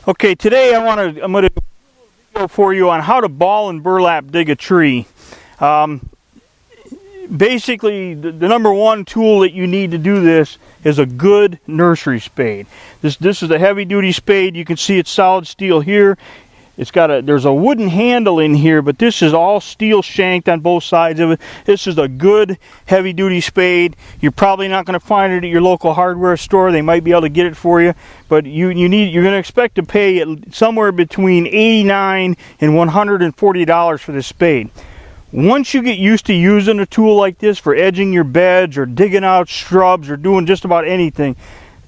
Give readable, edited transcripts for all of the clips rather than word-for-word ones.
Okay, today I'm going to do a video for you on how to ball and burlap dig a tree. Basically, the number one tool that you need to do this is a good nursery spade. This is a heavy-duty spade. You can see it's solid steel here. It's got there's a wooden handle in here, but this is all steel shanked on both sides of it. This is a good heavy-duty spade. You're probably not going to find it at your local hardware store. They might be able to get it for you, but you're going to expect to pay somewhere between $89 and $140 for this spade. Once you get used to using a tool like this for edging your beds or digging out shrubs or doing just about anything,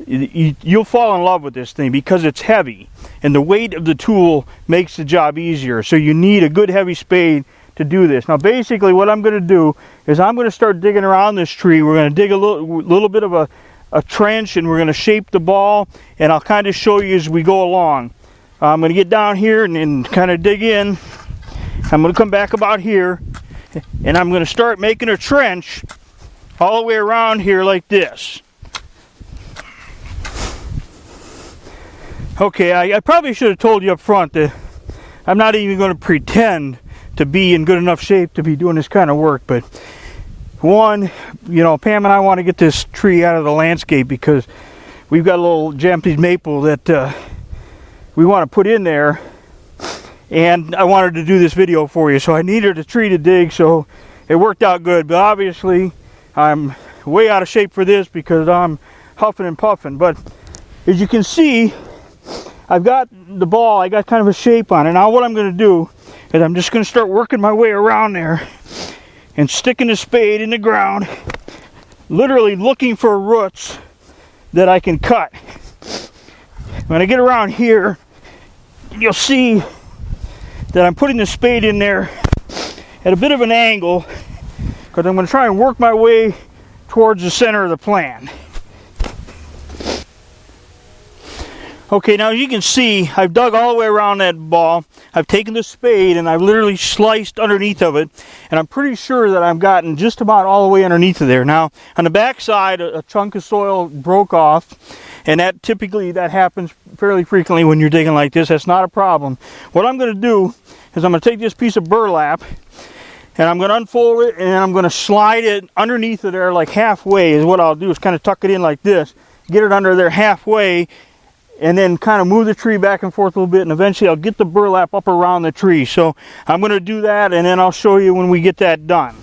you'll fall in love with this thing because it's heavy and the weight of the tool makes the job easier. So you need a good heavy spade to do this. Now basically what I'm going to do is I'm going to start digging around this tree. We're going to dig a little bit of a trench, and we're going to shape the ball, and I'll kind of show you as we go along. I'm going to get down here and kind of dig in. I'm going to come back about here, and I'm going to start making a trench all the way around here like this. Okay, I probably should have told you up front that I'm not even going to pretend to be in good enough shape to be doing this kind of work. But one, you know, Pam and I want to get this tree out of the landscape because we've got a little Japanese maple that we want to put in there. And I wanted to do this video for you, so I needed a tree to dig, so it worked out good. But obviously, I'm way out of shape for this because I'm huffing and puffing. But as you can see, I've got the ball, I got kind of a shape on it. Now what I'm going to do is I'm just going to start working my way around there and sticking the spade in the ground, literally looking for roots that I can cut. When I get around here, you'll see that I'm putting the spade in there at a bit of an angle because I'm going to try and work my way towards the center of the plant. Okay, now you can see I've dug all the way around that ball. I've taken the spade and I've literally sliced underneath of it, and I'm pretty sure that I've gotten just about all the way underneath of there. Now on the back side, a chunk of soil broke off, and that happens fairly frequently when you're digging like this. That's not a problem. What I'm going to do is I'm going to take this piece of burlap and I'm going to unfold it, and I'm going to slide it underneath of there like halfway. Is what I'll do, is kind of tuck it in like this, get it under there halfway, and then kind of move the tree back and forth a little bit, and eventually I'll get the burlap up around the tree. So I'm going to do that, and then I'll show you when we get that done.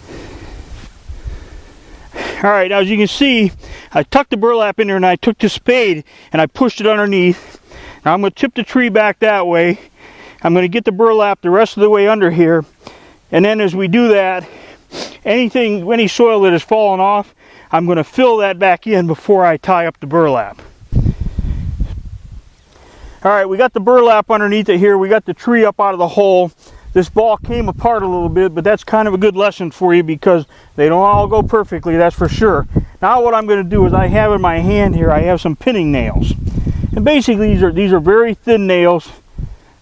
Alright, now as you can see, I tucked the burlap in there, and I took the spade and I pushed it underneath. Now I'm going to tip the tree back that way. I'm going to get the burlap the rest of the way under here, and then as we do that, any soil that has fallen off, I'm going to fill that back in before I tie up the burlap. Alright, we got the burlap underneath it here. We got the tree up out of the hole. This ball came apart a little bit, but that's kind of a good lesson for you because they don't all go perfectly, that's for sure. Now what I'm going to do is I have in my hand here, I have some pinning nails. And basically these are very thin nails,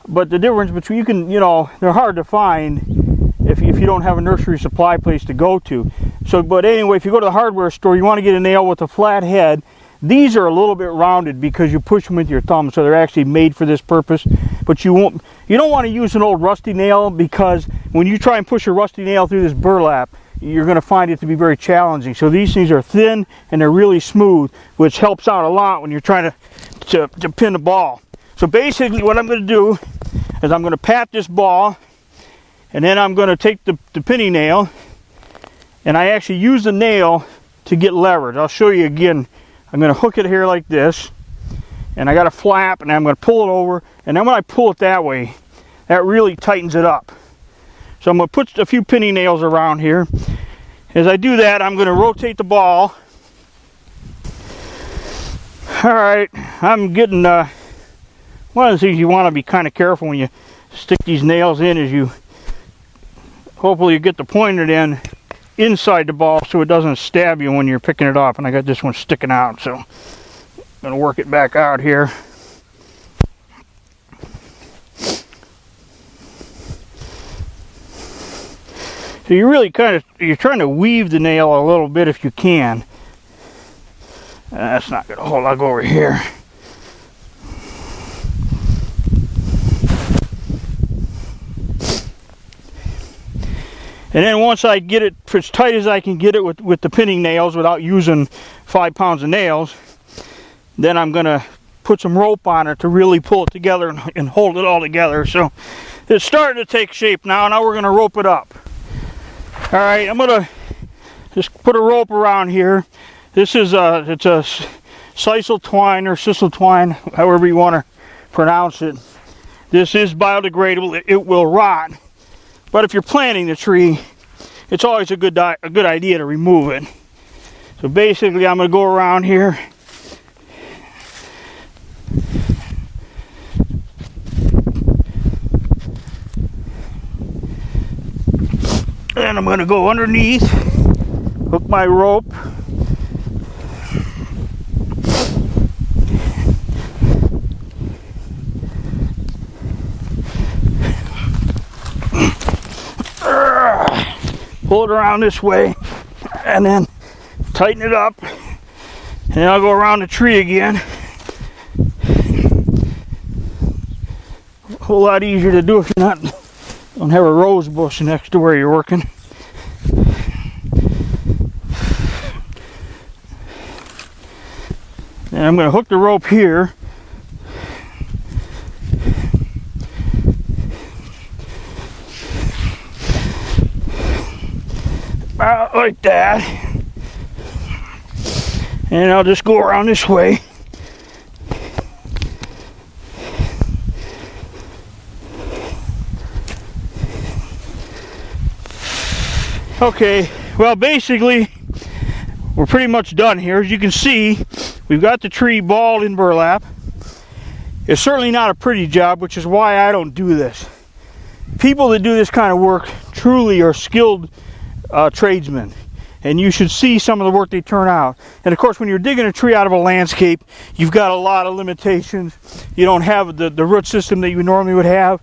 but the difference between, they're hard to find if you don't have a nursery supply place to go to. But anyway, if you go to the hardware store, you want to get a nail with a flat head. These are a little bit rounded because you push them with your thumb, so they're actually made for this purpose. But you don't want to use an old rusty nail, because when you try and push a rusty nail through this burlap, you're going to find it to be very challenging. So these things are thin and they're really smooth, which helps out a lot when you're trying to pin the ball. So basically what I'm going to do is I'm going to pat this ball, and then I'm going to take the pinning nail, and I actually use the nail to get leverage. I'll show you again. I'm going to hook it here like this, and I got a flap, and I'm going to pull it over, and then when I pull it that way, that really tightens it up. So I'm going to put a few pinning nails around here. As I do that, I'm going to rotate the ball. Alright, I'm getting, one of the things you want to be kind of careful when you stick these nails in is hopefully you get the pointed end inside the ball so it doesn't stab you when you're picking it off. And I got this one sticking out, so I'm going to work it back out here. So you really you're trying to weave the nail a little bit if you can. That's not going to hold. I'll go over here. And then once I get it as tight as I can get it with the pinning nails without using 5 pounds of nails, then I'm going to put some rope on it to really pull it together and hold it all together. So it's starting to take shape now. Now we're going to rope it up. All right, I'm going to just put a rope around here. This is it's a sisal twine or sisal twine, however you want to pronounce it. This is biodegradable. It will rot. But if you're planting the tree, it's always a good idea to remove it. So basically, I'm going to go around here. And I'm going to go underneath, hook my rope. Pull it around this way and then tighten it up, and then I'll go around the tree again. A whole lot easier to do if you don't have a rose bush next to where you're working. And I'm going to hook the rope here. About like that. And I'll just go around this way. Okay, well basically we're pretty much done here. As you can see, we've got the tree balled in burlap. It's certainly not a pretty job, which is why I don't do this. People that do this kind of work truly are skilled tradesmen, and you should see some of the work they turn out. And of course, when you're digging a tree out of a landscape, you've got a lot of limitations. You don't have the root system that you normally would have.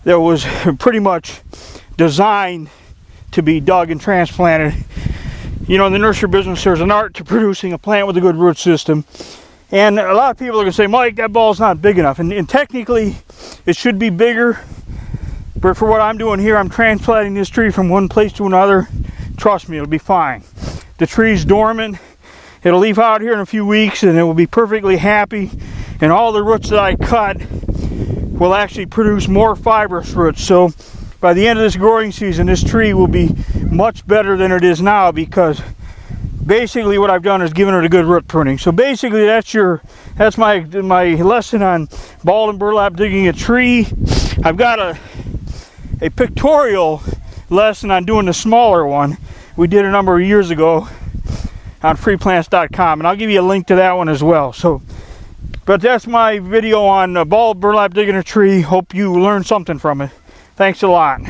That was pretty much designed to be dug and transplanted. You know, in the nursery business, there's an art to producing a plant with a good root system. And a lot of people are going to say, Mike, that ball's not big enough. And technically, it should be bigger. But for what I'm doing here, I'm transplanting this tree from one place to another. Trust me, it'll be fine. The tree's dormant. It'll leaf out here in a few weeks, and it will be perfectly happy. And all the roots that I cut will actually produce more fibrous roots. So by the end of this growing season, this tree will be much better than it is now, because basically what I've done is given it a good root pruning. So basically that's my lesson on ball and burlap digging a tree. I've got a pictorial lesson on doing the smaller one we did a number of years ago on freeplants.com, and I'll give you a link to that one as well. So, but that's my video on ball burlap digging a tree. Hope you learned something from it. Thanks a lot.